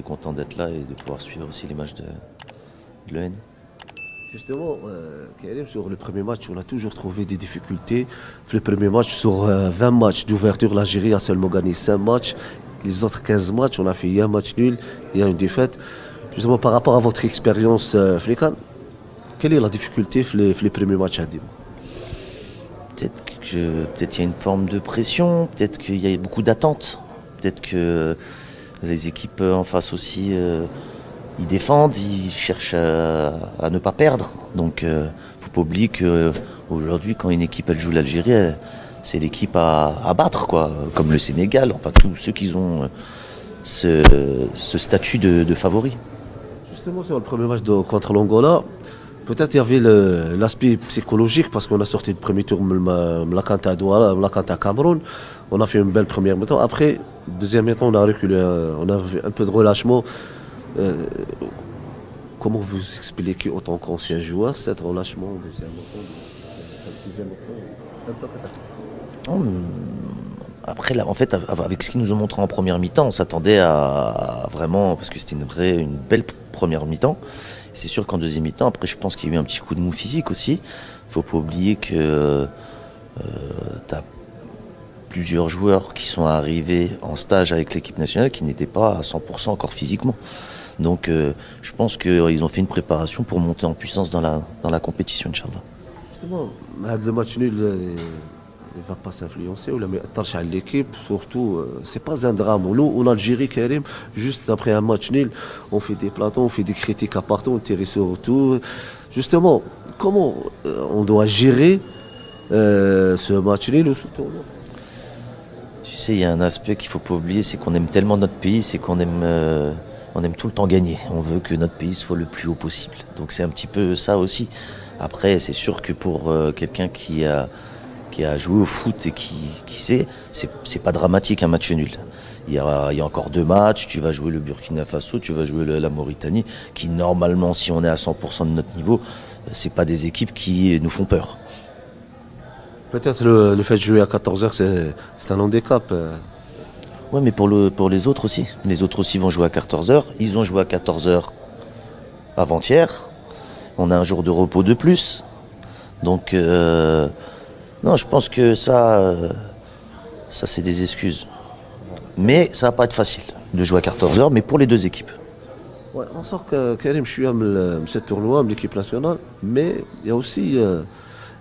content d'être là et de pouvoir suivre aussi les matchs de l'EN. Justement, Karim, sur le premier match, on a toujours trouvé des difficultés. Le premier match, sur 20 matchs d'ouverture, l'Algérie a seulement gagné 5 matchs. Les autres 15 matchs, on a fait un match nul et une défaite. Justement, par rapport à votre expérience, Flekan, quelle est la difficulté les premiers matchs à dire? Peut-être qu'il y a une forme de pression, peut-être qu'il y a beaucoup d'attentes, peut-être que les équipes en face aussi, ils défendent, ils cherchent à ne pas perdre. Donc faut pas oublier qu'aujourd'hui, quand une équipe elle joue l'Algérie, c'est l'équipe à battre, quoi, comme le Sénégal, enfin tous ceux qui ont ce statut de favori. Justement, sur le premier match contre l'Angola, peut-être il y avait l'aspect psychologique parce qu'on a sorti le premier tour Mlakanta à Douala, Mlakanta à Cameroun. On a fait une belle première mi-temps. Après, deuxième mi-temps, on a reculé, on a fait un peu de relâchement. Comment vous expliquez autant qu'ancien joueur cet relâchement deuxième mi-temps, un peu catastrophique? Après, là, en fait, avec ce qu'ils nous ont montré en première mi-temps, on s'attendait à vraiment, parce que c'était une belle première mi-temps. C'est sûr qu'en deuxième mi-temps, après, je pense qu'il y a eu un petit coup de mou physique aussi. Faut pas oublier que tu as plusieurs joueurs qui sont arrivés en stage avec l'équipe nationale qui n'étaient pas à 100% encore physiquement. Donc, je pense qu'ils ont fait une préparation pour monter en puissance dans la compétition, Inch'Allah. Justement, le match nul, il ne va pas s'influencer ou à l'équipe, surtout, c'est pas un drame. Nous, en Algérie, Karim, juste après un match nul, on fait des plateaux, on fait des critiques à partout, on tire sur tout. Justement, comment on doit gérer ce match nul ou ce tournoi? Tu sais, il y a un aspect qu'il ne faut pas oublier, c'est qu'on aime tellement notre pays, c'est qu'on aime, on aime tout le temps gagner. On veut que notre pays soit le plus haut possible. Donc c'est un petit peu ça aussi. Après, c'est sûr que pour quelqu'un qui a joué au foot et qui sait, c'est pas dramatique un match nul. Il y a encore 2 matchs, tu vas jouer le Burkina Faso, tu vas jouer la Mauritanie, qui normalement, si on est à 100% de notre niveau, c'est pas des équipes qui nous font peur. Peut-être le fait de jouer à 14h, c'est un handicap. Ouais, mais pour les autres aussi. Les autres aussi vont jouer à 14h. Ils ont joué à 14h avant-hier. On a un jour de repos de plus. Donc, non, je pense que ça c'est des excuses. Mais ça va pas être facile de jouer à 14h, mais pour les deux équipes. Ouais, on sort que Karim, je suis à ce tournoi, à l'équipe nationale, mais il y a aussi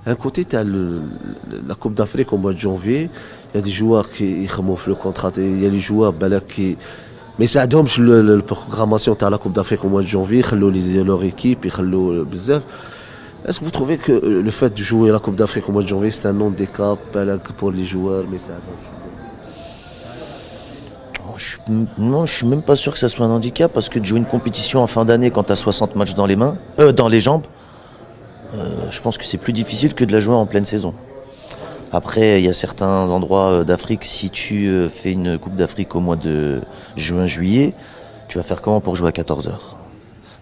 un côté, tu as la Coupe d'Afrique au mois de janvier, il y a des joueurs qui remontent le contrat, il y a les joueurs qui... Mais ça donne la programmation de la Coupe d'Afrique au mois de janvier, ils ont leur équipe, ils ont bzaf. Est-ce que vous trouvez que le fait de jouer la Coupe d'Afrique au mois de janvier, c'est un handicap pour les joueurs, mais ça Non, je suis même pas sûr que ça soit un handicap, parce que de jouer une compétition en fin d'année quand tu as 60 matchs dans les jambes, je pense que c'est plus difficile que de la jouer en pleine saison. Après, il y a certains endroits d'Afrique, si tu fais une Coupe d'Afrique au mois de juin-juillet, tu vas faire comment pour jouer à 14h?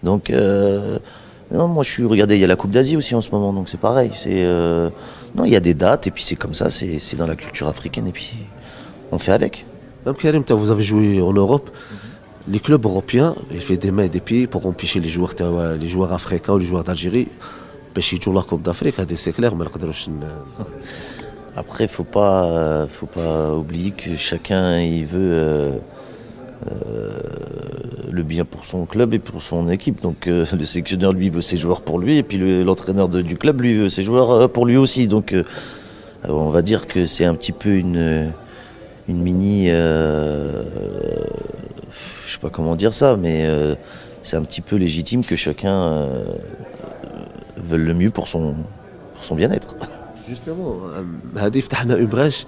Donc, non, moi regardez, il y a la Coupe d'Asie aussi en ce moment, donc c'est pareil. Non, il y a des dates, et puis c'est comme ça, c'est dans la culture africaine, et puis on fait avec. Même Karim, vous avez joué en Europe. Les clubs européens, ils font des mains et des pieds pour empêcher les joueurs africains ou les joueurs d'Algérie باش يجوا la Coupe d'Afrique, c'est clair, mais Après, faut pas oublier que chacun il veut le bien pour son club et pour son équipe. Donc le sélectionneur lui veut ses joueurs pour lui, et puis l'entraîneur du club lui veut ses joueurs pour lui aussi. Donc on va dire que c'est un petit peu une mini, je sais pas comment dire ça, mais c'est un petit peu légitime que chacun veut le mieux pour son bien-être. Justement, Hadif Tahna Ubraj,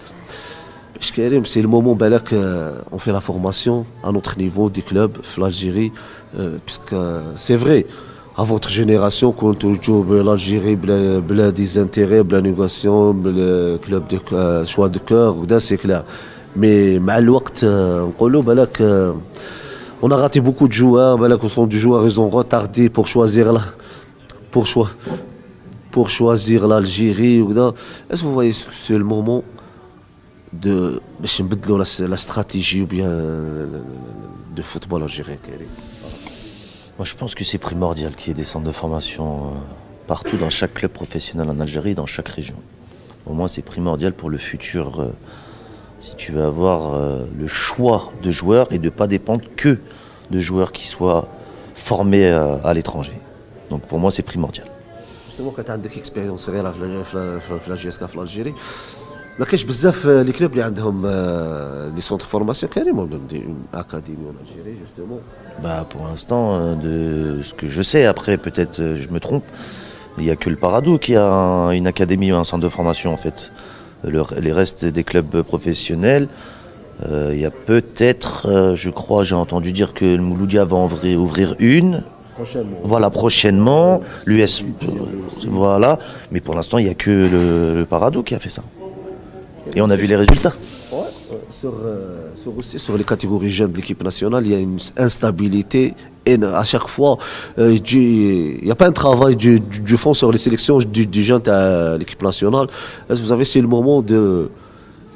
Karim, c'est le moment on fait la formation à notre niveau des clubs en Algérie, puisque c'est vrai, à votre génération, quand on joue l'Algérie, des intérêts, la négociation, le club de choix de cœur, c'est clair. Mais on a raté beaucoup de joueurs, des joueurs, ils ont retardé pour choisir l'Algérie. Est-ce que vous voyez que c'est le moment باش نبدلوا la stratégie ou bien de football algérien كريم. Moi, je pense que c'est primordial qu'il y ait des centres de formation partout dans chaque club professionnel en Algérie, dans chaque région. Au moins, c'est primordial pour le futur, si tu veux avoir le choix de joueurs et de ne pas dépendre que de joueurs qui soient formés à l'étranger. Donc pour moi, c'est primordial. Justement, quand tu as une expérience صغيره في la GSK في الجيري ما كاينش بزاف لي كلوب اللي عندهم دي سونتر فورماسيون كريم ولا دي اكاديمي en Algérie justement. Bah, pour l'instant, de ce que je sais, après peut-être je me trompe, il n'y a que le Paradou qui a une académie ou un centre de formation en fait. Les restes des clubs professionnels, il y a peut-être, je crois, j'ai entendu dire que le Mouloudia va ouvrir une. Prochainement. Voilà, prochainement, l'US. Voilà, mais pour l'instant, il n'y a que le Paradou qui a fait ça. Et on a vu les résultats. Sur les catégories jeunes de l'équipe nationale, il y a une instabilité et à chaque fois, il n'y a pas un travail du fond sur les sélections du jeune à l'équipe nationale. Est-ce que vous avez essayé le moment de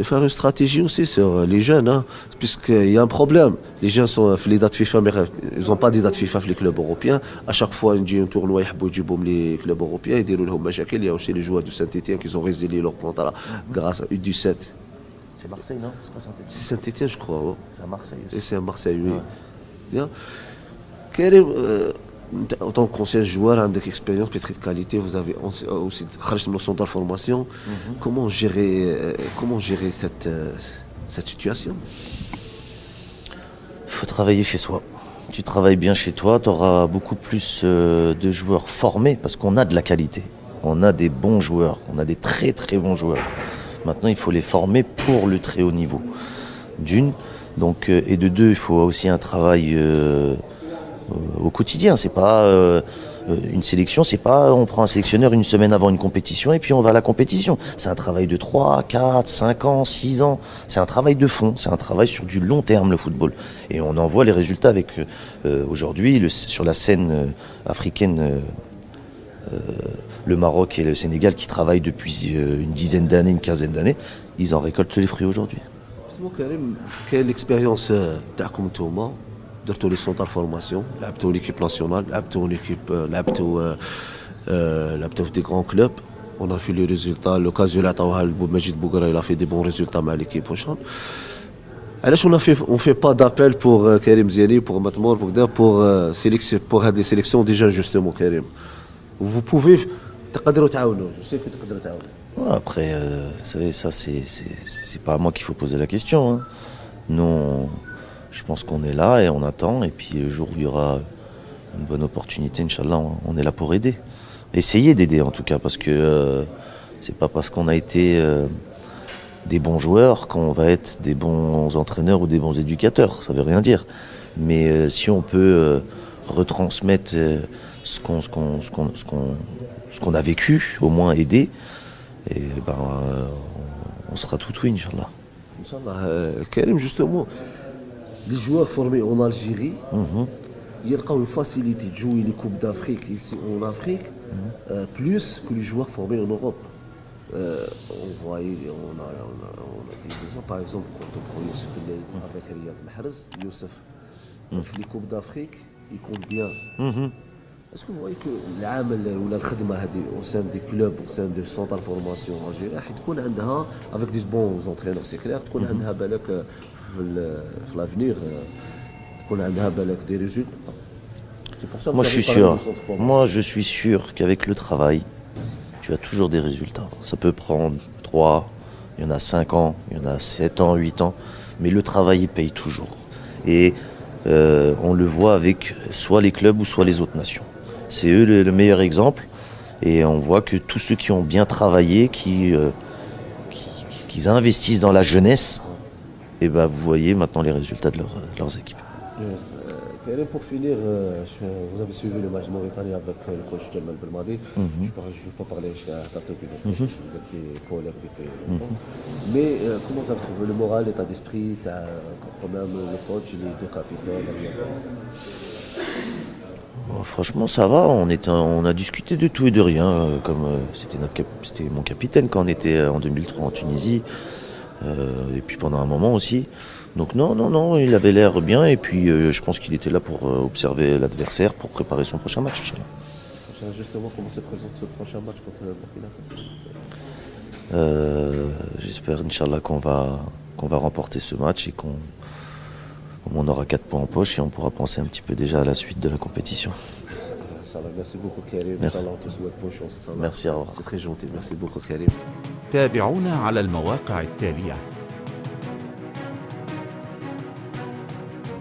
faire une stratégie aussi sur les jeunes, hein, puisqu'il y a un problème. Les jeunes sont les dates FIFA, mais ils n'ont pas des dates FIFA pour les clubs européens. À chaque fois, il y a un tournoi, ils ont les clubs européens, ils déroulent les machakil. Il y a aussi les joueurs du Saint-Étienne qui ont résilié leur contrat grâce à U17. C'est Marseille, non? C'est pas Saint-Étienne. C'est Saint-Étienne, je crois. Ouais. C'est à Marseille aussi. Et c'est à Marseille, oui. Bien. Karim, en tant qu'ancien joueur, avec expérience, peut-être de qualité, vous avez aussi une notion d'information. Comment gérer cette situation? Il faut travailler chez soi. Tu travailles bien chez toi, tu auras beaucoup plus de joueurs formés parce qu'on a de la qualité. On a des bons joueurs, on a des très très bons joueurs. Maintenant, il faut les former pour le très haut niveau. D'une, donc, et de deux, il faut aussi un travail au quotidien. C'est pas une sélection, c'est pas on prend un sélectionneur une semaine avant une compétition et puis on va à la compétition. C'est un travail de 3, 4, 5 ans, 6 ans. C'est un travail de fond, c'est un travail sur du long terme le football. Et on en voit les résultats avec aujourd'hui sur la scène africaine. Le Maroc et le Sénégal qui travaillent depuis une dizaine d'années, une quinzaine d'années, ils en récoltent les fruits aujourd'hui. Justement, Karim, quelle est l'expérience تاعكم نتوما درتوا لي سونتر فورماسيون لعبتوا l'équipe nationale لعبتوا l'équipe لعبتوا في des grands clubs on a fait les résultats l'occasion اللي عطاوها لمجيد بوغرا il a fait des bons résultats مع l'équipe prochaine. علاش on fait pas d'appel pour Karim Ziani pour Matmour pour des sélections déjà justement Karim. Vous pouvez تقدروا تعاونوا, je sais que تقدروا تعاونوا. Après, vous savez, ça c'est pas à moi qu'il faut poser la question. Hein. Nous, je pense qu'on est là et on attend. Et puis le jour où il y aura une bonne opportunité, Inch'Allah, on est là pour aider. Essayer d'aider en tout cas, parce que c'est pas parce qu'on a été des bons joueurs qu'on va être des bons entraîneurs ou des bons éducateurs. Ça veut rien dire. Mais si on peut retransmettre ce qu'on a vécu, au moins aider, et ben, on sera tout oui, Inch'Allah. Inch'Allah, Karim, justement, les joueurs formés en Algérie, il y a une facilité de jouer les Coupes d'Afrique ici en Afrique, plus que les joueurs formés en Europe. On a des exemples, par exemple, quand on prend Youssef avec Riyad Mahrez, Youssef, les Coupes d'Afrique, il compte bien. Est-ce que vous voyez que العمل ولا الخدمه هذه au sein des clubs au sein de centres de formation algériens راح تكون عندها avec des bons entraîneurs c'est clair تكون عندها بالك في l'avenir تكون عندها بالك des résultats. C'est pour ça que moi je suis sûr. Moi je suis sûr qu'avec le travail tu as toujours des résultats. Ça peut prendre 3, il y en a 5 ans, il y en a 7 ans, 8 ans, mais le travail il paye toujours. Et on le voit avec soit les clubs ou soit les autres nations. C'est eux le meilleur exemple et on voit que tous ceux qui ont bien travaillé, qui investissent dans la jeunesse, et ben vous voyez maintenant les résultats de leurs équipes. Pour finir, vous avez suivi le match mauritanien avec le coach Jamal Belmadi. Je ne vais pas parler à Tartopi, vous êtes collègues depuis longtemps. Mais comment vous avez trouvé le moral, l'état d'esprit, quand même le coach, les deux capitaines? Franchement, ça va. On a discuté de tout et de rien. Comme c'était mon capitaine quand on était en 2003 en Tunisie. Et puis pendant un moment aussi. Donc non, il avait l'air bien. Et puis je pense qu'il était là pour observer l'adversaire, pour préparer son prochain match. Justement, comment se présente ce prochain match contre le Burkina Faso? J'espère, Inch'Allah, qu'on va remporter ce match et qu'on aura 4 points en poche et on pourra penser un petit peu déjà à la suite de la compétition. Merci beaucoup Karim. Merci. Inch'Allah, on te souhaite bonne chance. Merci, au revoir. C'est très gentil. Merci beaucoup Karim. تابعونا على المواقع التالية: